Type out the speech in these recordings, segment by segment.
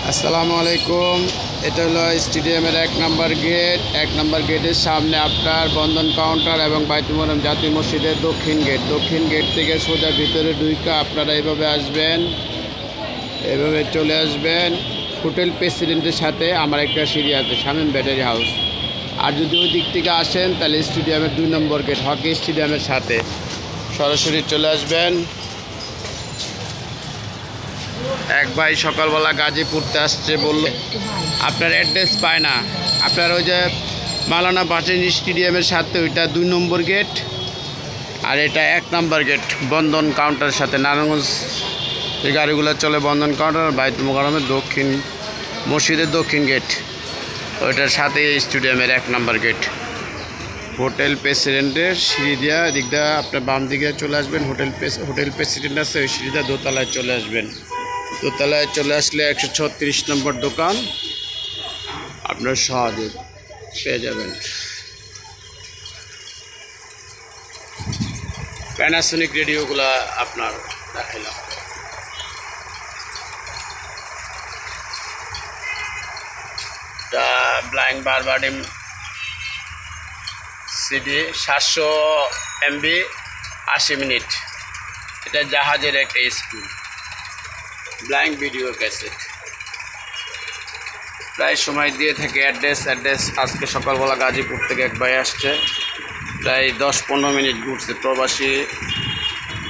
আসসালামু আলাইকুম। এটা হলো স্টেডিয়ামের 1 নম্বর গেট। 1 নম্বর গেটের সামনে আপনার বন্ধন কাউন্টার এবং বাইতুল মোকাররম জাতীয় মসজিদের দক্ষিণ গেট। দক্ষিণ গেট থেকে সোজা ভিতরে ঢুকে আপনারা এইভাবে আসবেন, এভাবে চলে আসবেন। হোটেল প্রেসিডেন্টের সাথে আমার একটা সিঁড়ি আছে, শামীম ব্যাটারি হাউস। আর যদি ওই দিক থেকে আসেন তাহলে স্টেডিয়ামের 2 নম্বর গেট, হকি স্টেডিয়ামের সাথে সরাসরি চলে আসবেন। এক ভাই সকালবেলা গাজীপুরতে আসছে, বলল আপনার অ্যাড্রেস পায় না। আপনার ওই যে মাওলানা ভাসানী স্টেডিয়ামের সাথে ওইটা 2 নম্বর গেট, আর এটা 1 নম্বর গেট বন্ধন কাউন্টারের সাথে। নারায়ণগঞ্জ এই গাড়িগুলো চলে বন্ধন কাউন্টার, বাইতুল মোকাররমের দক্ষিণ মসজিদের দক্ষিণ গেট, ওইটার সাথে স্টেডিয়ামের 1 নম্বর গেট। হোটেল প্রেসিডেন্টের সিঁড়ি দিয়া দিক দিয়ে আপনার বাম দিকে চলে আসবেন। হোটেল প্রেসিডেন্ট আছে, ওই সিঁড়িটা দোতলায় চলে আসবেন। দোতলায় চলে আসলে 136 নম্বর দোকান আপনার সহজে পেয়ে যাবেন। প্যানাসোনিক রেডিওগুলো আপনার দেখাইলাম। এটা ব্লাইং বারবাডিম সিডি 700 MB 80 মিনিট। এটা জাহাজের একটা স্কুল ব্ল্যাঙ্ক ভিডিও ক্যাসেট। প্রায় সময় দিয়ে থাকে অ্যাড্রেস। আজকে সকালবেলা গাজীপুর থেকে এক ভাই আসছে, প্রায় 10-15 মিনিট ঘুরছে। প্রবাসী,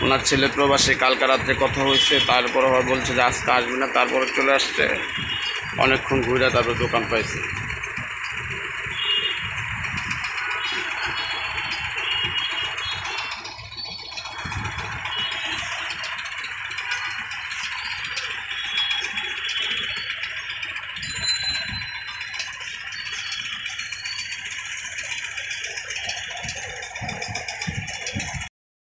ওনার ছেলে প্রবাসী, কালকে রাত্রে কথা হয়েছে, তারপর আবার বলছে যে আজকে আসবে না, তারপরে চলে আসছে। অনেকক্ষণ ঘুরে তারপর দোকান পাইছে।